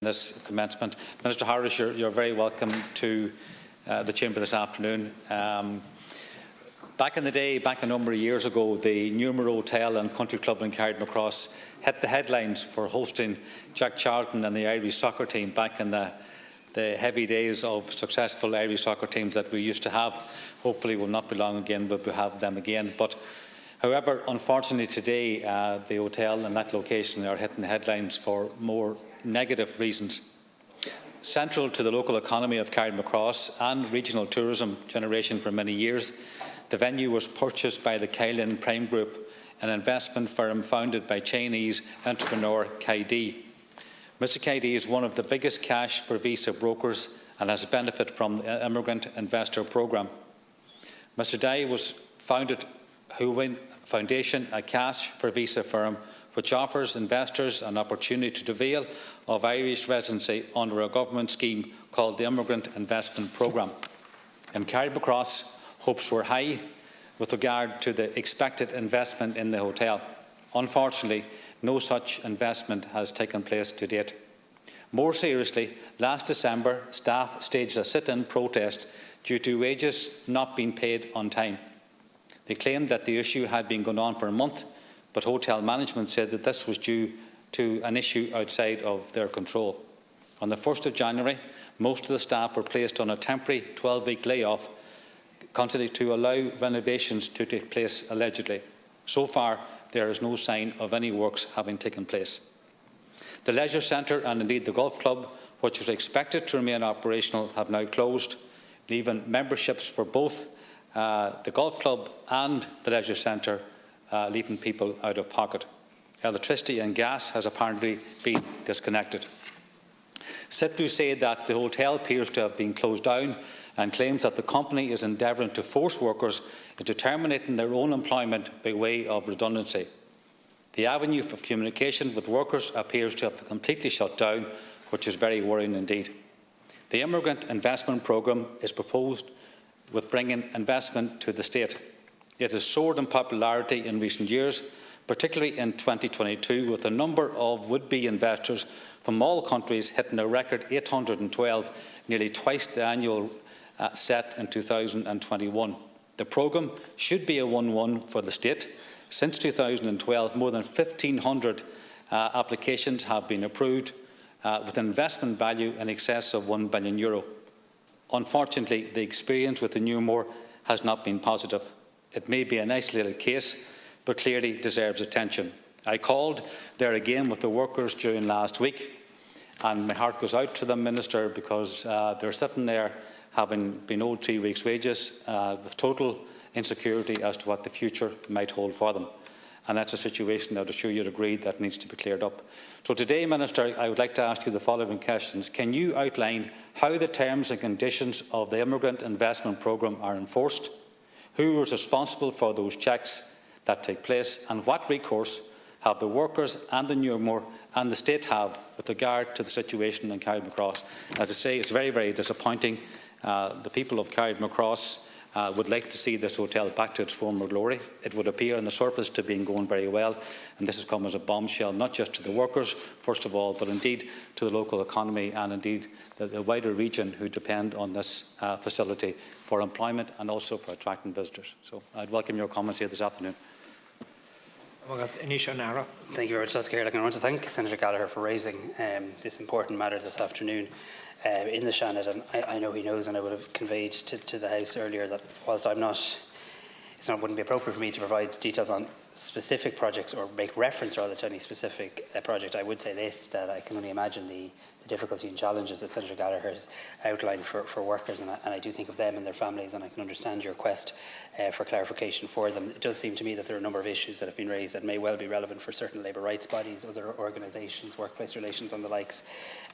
this commencement. Minister Harris, you're very welcome to the Chamber this afternoon. Back in the day, back a number of years ago, the Nuremore Hotel and Country Club in Carrickmacross hit the headlines for hosting Jack Charlton and the Irish soccer team back in the heavy days of successful Irish soccer teams that we used to have. Hopefully it will not be long again, but we'll have them again. But however, unfortunately today, the hotel and that location are hitting the headlines for more negative reasons. Central to the local economy of Carrickmacross and regional tourism generation for many years, the venue was purchased by the Kylin Prime Group, an investment firm founded by Chinese entrepreneur Kai Di. Mr. Kai Di is one of the biggest cash for visa brokers and has benefited from the Immigrant Investor Programme. Mr. Di was founded Huwin Foundation, a cash for visa firm which offers investors an opportunity to avail of Irish residency under a government scheme called the Immigrant Investment Programme. In Carrickmacross, hopes were high with regard to the expected investment in the hotel. Unfortunately, no such investment has taken place to date. More seriously, last December, staff staged a sit-in protest due to wages not being paid on time. They claimed that the issue had been going on for a month, but hotel management said that this was due to an issue outside of their control. On the 1st of January, most of the staff were placed on a temporary 12-week layoff to allow renovations to take place allegedly. So far, there is no sign of any works having taken place. The leisure centre and indeed the golf club, which was expected to remain operational, have now closed, leaving memberships for both the golf club and the leisure centre leaving people out of pocket. Electricity and gas has apparently been disconnected. SIPTU say that the hotel appears to have been closed down and claims that the company is endeavouring to force workers into terminating their own employment by way of redundancy. The avenue for communication with workers appears to have completely shut down, which is very worrying indeed. The Immigrant Investment Programme is proposed with bringing investment to the state. It has soared in popularity in recent years, particularly in 2022, with a number of would-be investors from all countries hitting a record 812, nearly twice the annual set in 2021. The programme should be a 1-1 for the state. Since 2012, more than 1,500 applications have been approved, with an investment value in excess of €1 billion. Unfortunately, the experience with the Nuremore has not been positive. It may be an isolated case, but clearly deserves attention. I called there again with the workers during last week, and my heart goes out to them, Minister, because they're sitting there having been owed 3 weeks' wages, with total insecurity as to what the future might hold for them. And that's a situation I would assure you'd agree that needs to be cleared up. So today, Minister, I would like to ask you the following questions. Can you outline how the terms and conditions of the Immigrant Investment Programme are enforced? Who is responsible for those checks that take place? And what recourse have the workers and the Nuremore and the state have with regard to the situation in Carrickmacross? As I say, it's very, very disappointing. The people of Carrickmacross would like to see this hotel back to its former glory. It would appear on the surface to be going very well, and this has come as a bombshell, not just to the workers, first of all, but indeed to the local economy and indeed the wider region who depend on this facility for employment and also for attracting visitors. So I'd welcome your comments here this afternoon. Thank you very much, Mr. Chair. I want to thank Senator Gallagher for raising this important matter this afternoon in the Seanad, and I know he knows, and I would have conveyed to the House earlier that whilst it wouldn't be appropriate for me to provide details on specific projects or make reference rather to any specific project, I would say this, that I can only imagine the difficulty and challenges that Senator Gallagher has outlined for workers, and I do think of them and their families, and I can understand your request for clarification for them. It does seem to me that there are a number of issues that have been raised that may well be relevant for certain labour rights bodies, other organisations, workplace relations and the likes.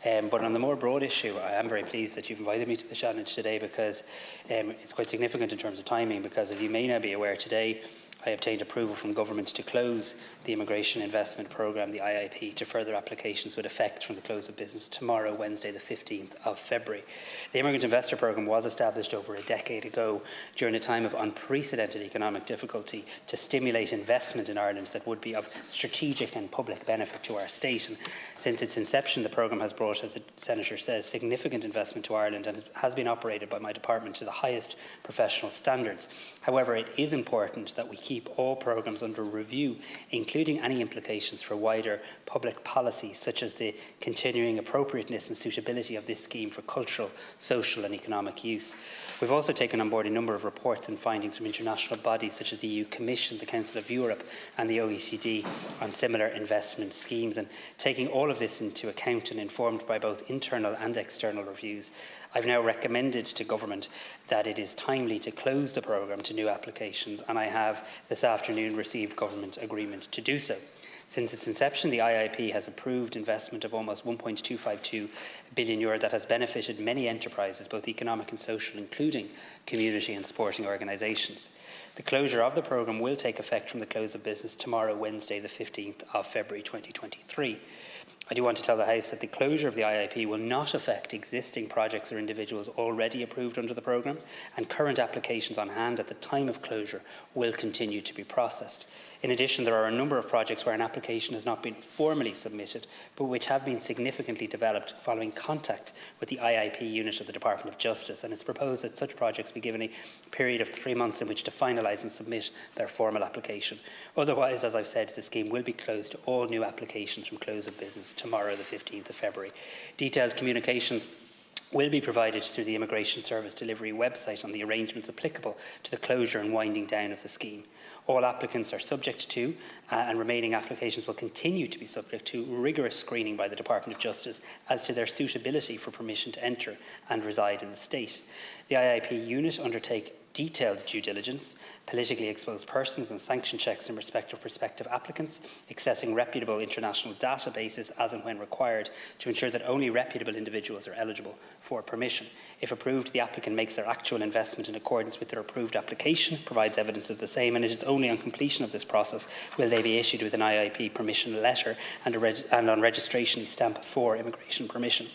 But on the more broad issue, I am very pleased that you've invited me to the challenge today, because it's quite significant in terms of timing, because as you may now be aware today, I obtained approval from Government to close the Immigration Investment Programme, the IIP, to further applications with effect from the close of business tomorrow, Wednesday the 15th of February. The Immigrant Investor Programme was established over a decade ago during a time of unprecedented economic difficulty to stimulate investment in Ireland that would be of strategic and public benefit to our state. And since its inception, the programme has brought, as the Senator says, significant investment to Ireland and has been operated by my department to the highest professional standards. However, it is important that we keep all programmes under review, including any implications for wider public policy, such as the continuing appropriateness and suitability of this scheme for cultural, social and economic use. We've also taken on board a number of reports and findings from international bodies such as the EU Commission, the Council of Europe and the OECD on similar investment schemes. And taking all of this into account and informed by both internal and external reviews, I've now recommended to Government that it is timely to close the programme to new applications, and I have this afternoon received Government agreement to do so. Since its inception, the IIP has approved investment of almost €1.252 billion that has benefited many enterprises, both economic and social, including community and sporting organisations. The closure of the programme will take effect from the close of business tomorrow, Wednesday, the 15th of February 2023. I do want to tell the House that the closure of the IIP will not affect existing projects or individuals already approved under the programme, and current applications on hand at the time of closure will continue to be processed. In addition, there are a number of projects where an application has not been formally submitted, but which have been significantly developed following contact with the IIP unit of the Department of Justice, and it's proposed that such projects be given a period of 3 months in which to finalise and submit their formal application. Otherwise, as I've said, the scheme will be closed to all new applications from close of business tomorrow, the 15th of February. Detailed communications will be provided through the Immigration Service Delivery website on the arrangements applicable to the closure and winding down of the scheme. All applicants are subject to, and remaining applications will continue to be subject to, rigorous screening by the Department of Justice as to their suitability for permission to enter and reside in the state. The IIP unit undertake detailed due diligence, politically exposed persons and sanction checks in respect of prospective applicants, accessing reputable international databases as and when required to ensure that only reputable individuals are eligible for permission. If approved, the applicant makes their actual investment in accordance with their approved application, provides evidence of the same, and it is only on completion of this process will they be issued with an IIP permission letter and on registration a stamp for immigration permission.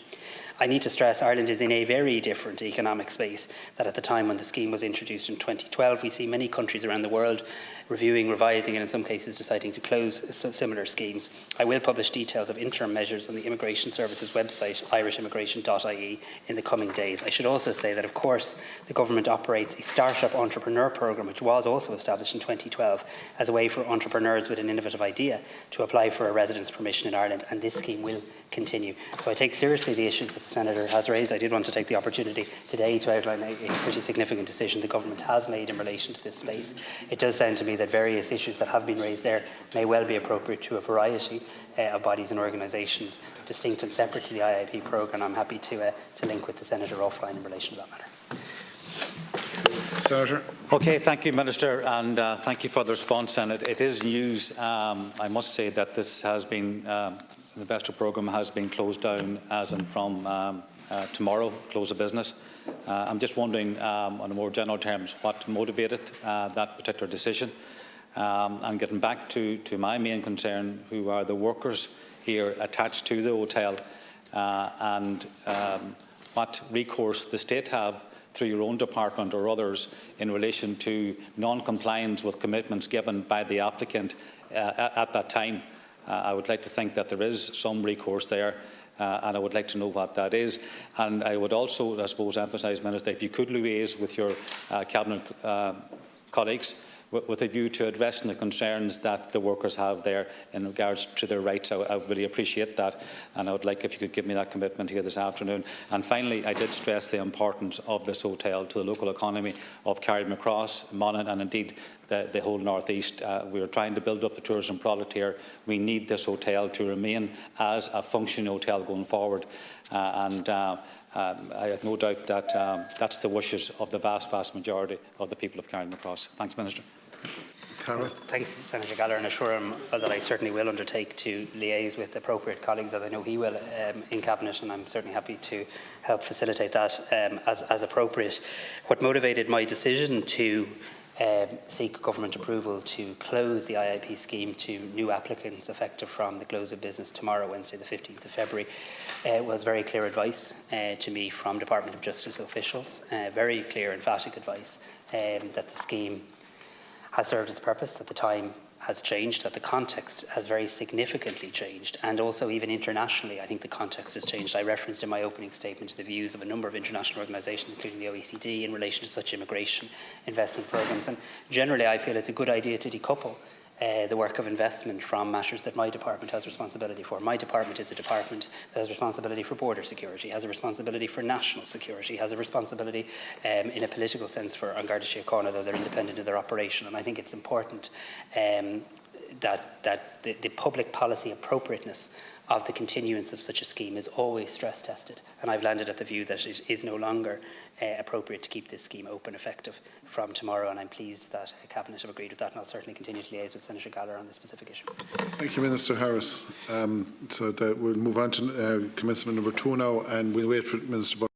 I need to stress Ireland is in a very different economic space that at the time when the scheme was introduced in 2012. We see many countries around the world reviewing, revising and in some cases deciding to close similar schemes. I will publish details of interim measures on the Immigration Services website, irishimmigration.ie, in the coming days. I should also say that, of course, the Government operates a Startup Entrepreneur Programme, which was also established in 2012 as a way for entrepreneurs with an innovative idea to apply for a residence permission in Ireland, and this scheme will continue. So I take seriously the issues that the Senator has raised. I did want to take the opportunity today to outline a pretty significant decision the Government has made in relation to this space. It does sound to me that various issues that have been raised there may well be appropriate to a variety of bodies and organisations distinct and separate to the IIP programme. I'm happy to link with the Senator offline in relation to that matter. Senator. Okay, thank you, Minister, and thank you for the response. And it is news, I must say, that this has been, the investor programme has been closed down as in from tomorrow, close of business. I'm just wondering, on a more general terms, what motivated that particular decision. And getting back to my main concern, who are the workers here attached to the hotel, and what recourse the state have through your own department or others in relation to non-compliance with commitments given by the applicant at that time. I would like to think that there is some recourse there, and I would like to know what that is. And I would also, I suppose, emphasise, Minister, if you could liaise with your Cabinet colleagues with a view to addressing the concerns that the workers have there in regards to their rights. I really appreciate that, and I would like if you could give me that commitment here this afternoon. And finally, I did stress the importance of this hotel to the local economy of Carrickmacross, Monaghan and indeed the whole North East. We are trying to build up the tourism product here. We need this hotel to remain as a functioning hotel going forward. I have no doubt that that's the wishes of the vast majority of the people of Carrickmacross. Thanks, Minister. Thanks, Senator Gallagher, and assure him that I certainly will undertake to liaise with appropriate colleagues, as I know he will, in Cabinet, and I'm certainly happy to help facilitate that as appropriate. What motivated my decision to seek government approval to close the IIP scheme to new applicants effective from the close of business tomorrow, Wednesday the 15th of February, was very clear advice to me from Department of Justice officials, very clear, emphatic advice that the scheme has served its purpose, that the time has changed, that the context has very significantly changed, and also even internationally, I think the context has changed. I referenced in my opening statement the views of a number of international organisations, including the OECD, in relation to such immigration investment programmes. And generally, I feel it's a good idea to decouple the work of investment from matters that my department has responsibility for. My department is a department that has responsibility for border security, has a responsibility for national security, has a responsibility in a political sense for An Garda Síochána, though they're independent of their operation. And I think it's important that the public policy appropriateness of the continuance of such a scheme is always stress tested. And I've landed at the view that it is no longer appropriate to keep this scheme open effective from tomorrow, and I'm pleased that Cabinet have agreed with that, and I'll certainly continue to liaise with Senator Gallagher on this specific issue. Thank you, Minister Harris. So we'll move on to commencement number 2 now, and we'll wait for Minister